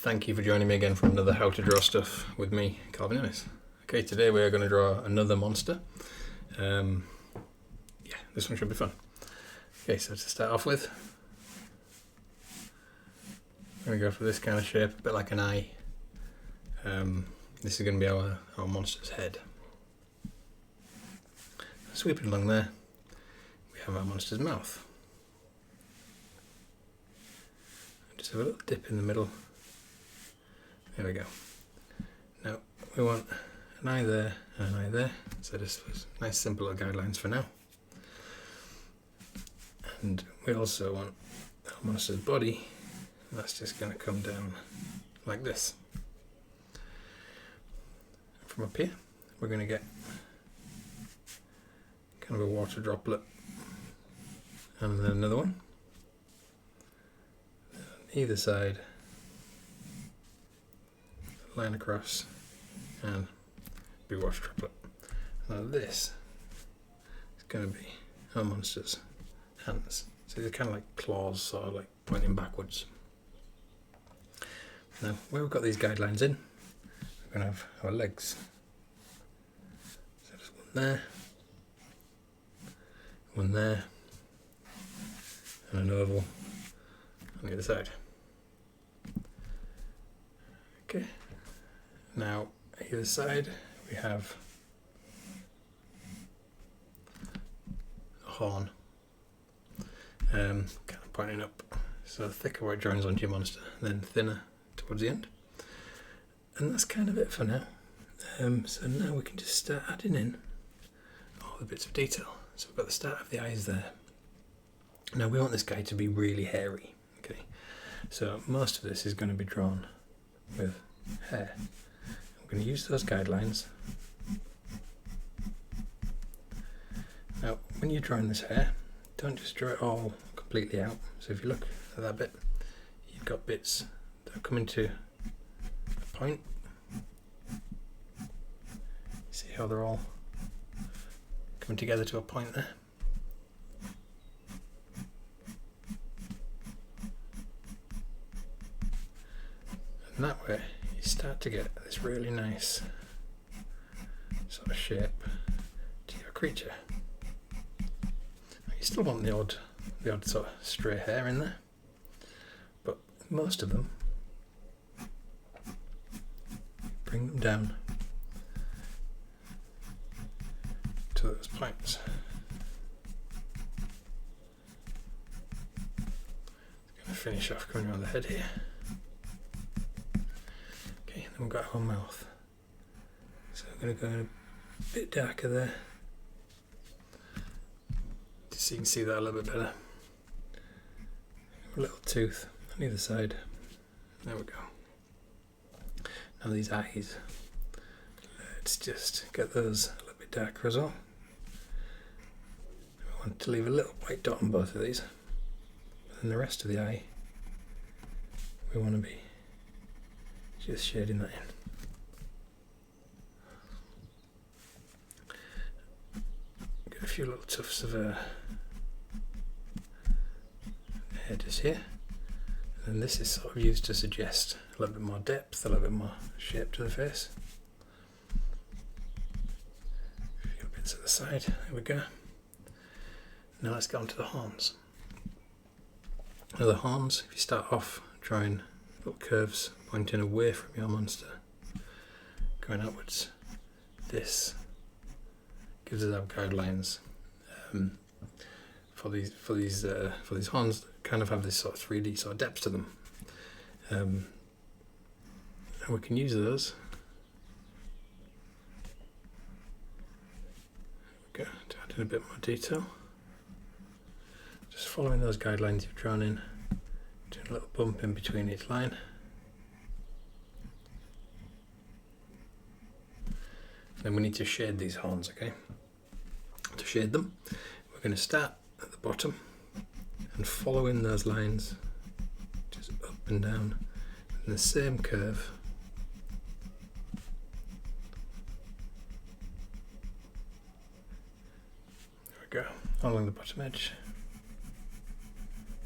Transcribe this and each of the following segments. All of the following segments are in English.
Thank you for joining me again for another How to Draw Stuff with me, Calvin Ennis. Okay, today we are going to draw another monster. This one should be fun. Okay, so to start off with, I'm going to go for this kind of shape, a bit like an eye. This is going to be our monster's head. Sweeping along there, we have our monster's mouth. Just have a little dip in the middle. There we go. Now we want an eye there and an eye there. So this was nice simple guidelines for now. And we also want our monster's body. And that's just going to come down like this. From up here, we're going to get kind of a water droplet, and then another one. On either side, line across, and be water droplet. Now this is going to be our monster's hands. So they're kind of like claws, sort of like pointing backwards. Now where we've got these guidelines in, we're going to have our legs. So there's one there, and an oval on the other side. Okay. Now, either side, we have a horn, kind of pointing up. So thicker white drawings onto your monster, then thinner towards the end. And that's kind of it for now. So now we can just start adding in all the bits of detail. So we've got the start of the eyes there. Now we want this guy to be really hairy. Okay, so most of this is going to be drawn with hair. I'm going to use those guidelines. Now, when you're drawing this hair, don't just draw it all completely out. So if you look at that bit, you've got bits that are coming to a point. See how they're all coming together to a point there? And that way, you start to get this really nice sort of shape to your creature. You still want the odd sort of stray hair in there, but most of them, bring them down to those points. It's going to finish off coming around the head here. Okay, then we've got our mouth. So I'm going to go in a bit darker there, just so you can see that a little bit better. A little tooth on either side. There we go. Now these eyes, let's just get those a little bit darker as well. I want to leave a little white dot on both of these, but then the rest of the eye, we want to be just shading that in. Get a few little tufts of hair just here, and then this is sort of used to suggest a little bit more depth, a little bit more shape to the face. A few bits at the side, there we go. Now let's get on to the horns. Now the horns, if you start off drawing little curves pointing away from your monster, going outwards, this gives us our guidelines for these horns that kind of have this sort of 3D sort of depth to them. And we can use those to add in a bit more detail. Just following those guidelines you've drawn in, doing a little bump in between each line. Then we need to shade these horns, okay? To shade them, we're going to start at the bottom and follow in those lines, just up and down, in the same curve. There we go, along the bottom edge.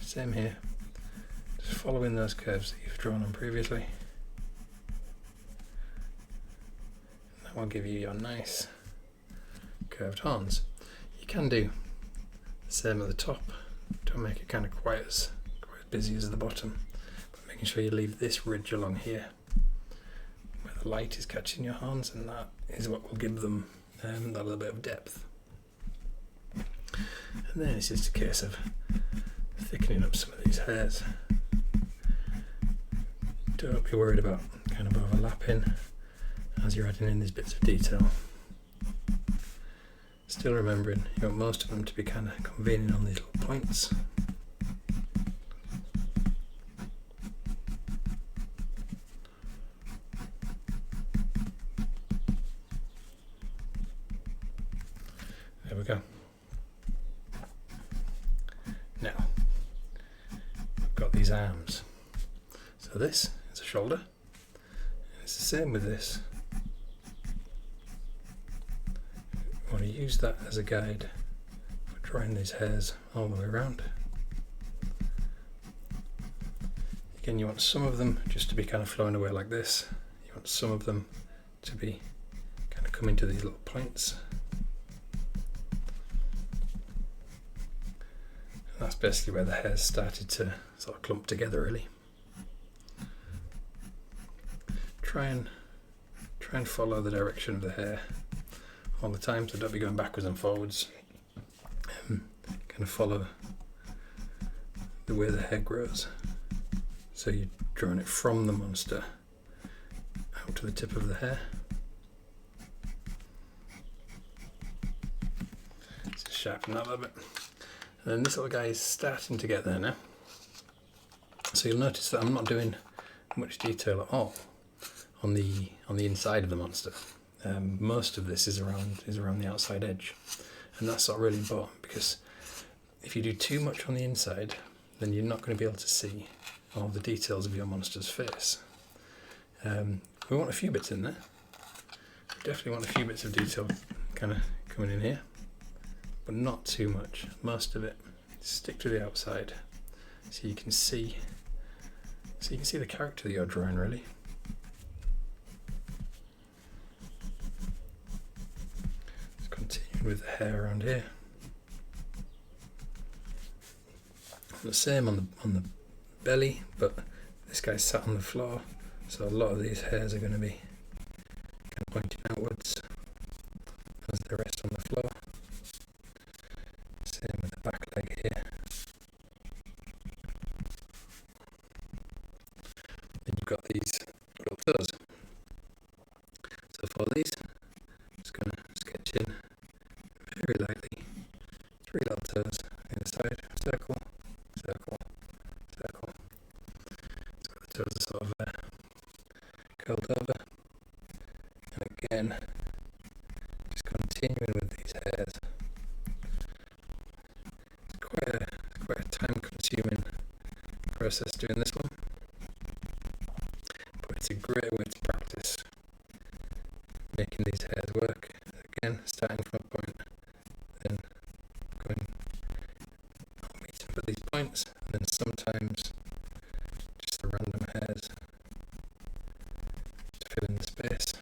Same here, just following those curves that you've drawn on previously. that will give you your nice curved horns. You can do the same at the top. Don't make it kind of quite as busy as the bottom, but making sure you leave this ridge along here where the light is catching your horns, and that is what will give them that little bit of depth. And then it's just a case of thickening up some of these hairs. Don't be worried about kind of overlapping as you're adding in these bits of detail. Still remembering you want most of them to be kind of convening on these little points. There we go. Now, we've got these arms. So this is a shoulder, and it's the same with this. I want to use that as a guide for drawing these hairs all the way around. Again, you want some of them just to be kind of flowing away like this. You want some of them to be kind of coming to these little points. And that's basically where the hairs started to sort of clump together, really. Try and follow the direction of the hair all the time, so don't be going backwards and forwards. Kind of follow the way the hair grows. So you're drawing it from the monster out to the tip of the hair. Just sharpen that a little bit. And then this little guy is starting to get there now. So you'll notice that I'm not doing much detail at all on the inside of the monster. Most of this is around the outside edge, and that's not really important, because if you do too much on the inside, then you're not going to be able to see all the details of your monster's face. We want a few bits in there. We definitely want a few bits of detail kind of coming in here, but not too much. Most of it, stick to the outside, so you can see the character that you're drawing, really. Continuing with the hair around here. The same on the belly, but this guy's sat on the floor, so a lot of these hairs are going to be kind of pointing outwards as they rest on the floor. Same with the back leg here. Then you've got these little toes. So for these, I'm just going to sketch in very lightly 3 little toes either side, circle, circle, circle. So the toes are sort of curled over, and again just continuing with these hairs. It's quite a time consuming process doing this one, but it's a great way to practice making these hairs work. Again, starting from a point, then going meeting for these points, and then sometimes just the random hairs to fill in the space.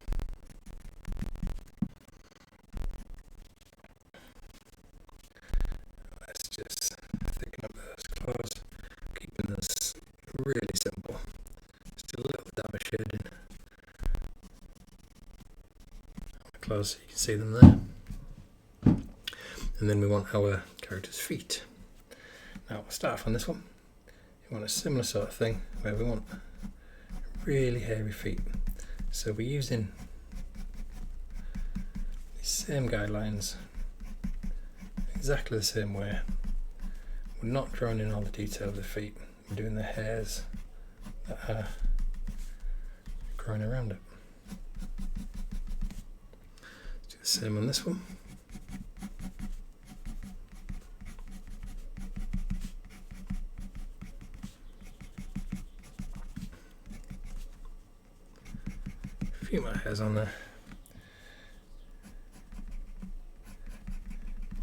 Let's just thicken up those claws, keeping this really simple. Just a little dab of shading on the claws so you can see them there. And then we want our character's feet. Now we'll start off on this one. We want a similar sort of thing where we want really hairy feet. So we're using these same guidelines, exactly the same way. We're not drawing in all the detail of the feet. We're doing the hairs that are growing around it. Let's do the same on this one. A few more hairs on there.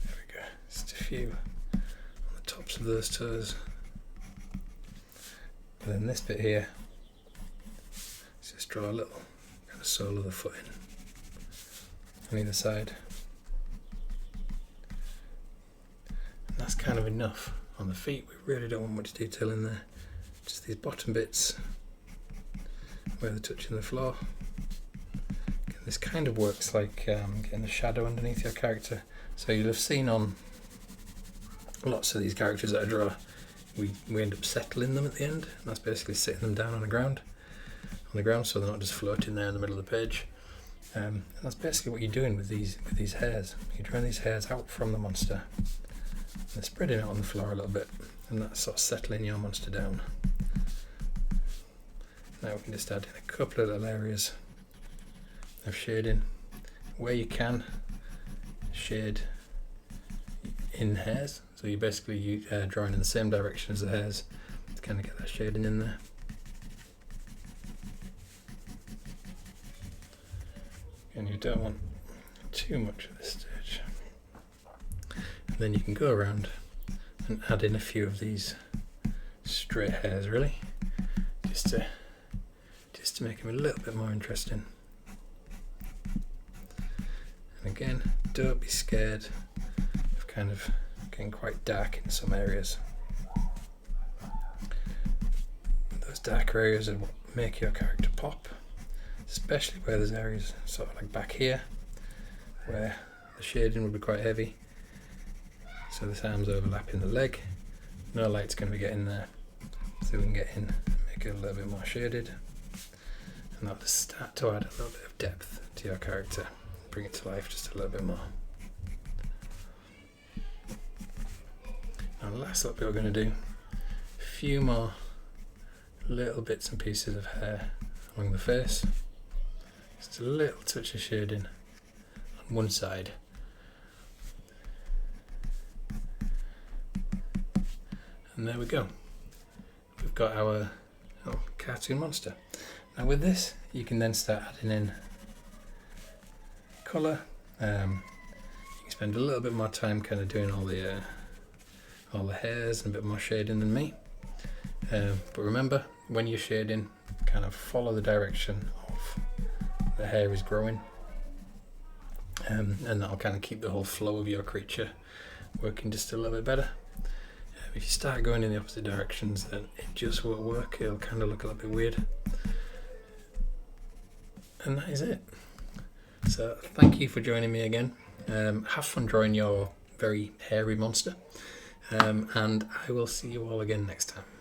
There we go. Just a few on the tops of those toes. And then this bit here, let's just draw a little kind of sole of the foot in. on either side. And that's kind of enough. On the feet, we really don't want much detail in there. Just these bottom bits where they're touching the floor. Again, this kind of works like getting the shadow underneath your character. So you'll have seen on lots of these characters that I draw, we end up settling them at the end. And that's basically sitting them down on the ground, so they're not just floating there in the middle of the page. And that's basically what you're doing with these hairs. You're drawing these hairs out from the monster. They're spreading out on the floor a little bit, and that's sort of settling your monster down. Now we can just add in a couple of little areas of shading. Where you can, shade in hairs. So you're basically drawing in the same direction as the hairs to kind of get that shading in there. And you don't want too much at this stage. And then you can go around and add in a few of these straight hairs, really, just to make them a little bit more interesting. And again, don't be scared of kind of getting quite dark in some areas. Those darker areas are what make your character pop, especially where there's areas sort of like back here where the shading would be quite heavy. So this arm's overlapping the leg, no light's going to be getting there, so we can get in, make it a little bit more shaded, and that'll just start to add a little bit of depth to your character, bring it to life just a little bit more. Now the last little bit we're going to do, a few more little bits and pieces of hair along the face, just a little touch of shading on one side. And there we go. We've got our cartoon monster. Now with this, you can then start adding in colour. You can spend a little bit more time kind of doing all the hairs and a bit more shading than me. But remember, when you're shading, kind of follow the direction of the hair is growing. And that'll kind of keep the whole flow of your creature working just a little bit better. If you start going in the opposite directions, then it just won't work. It'll kind of look a little bit weird. And that is it. So thank you for joining me again. Have fun drawing your very hairy monster. And I will see you all again next time.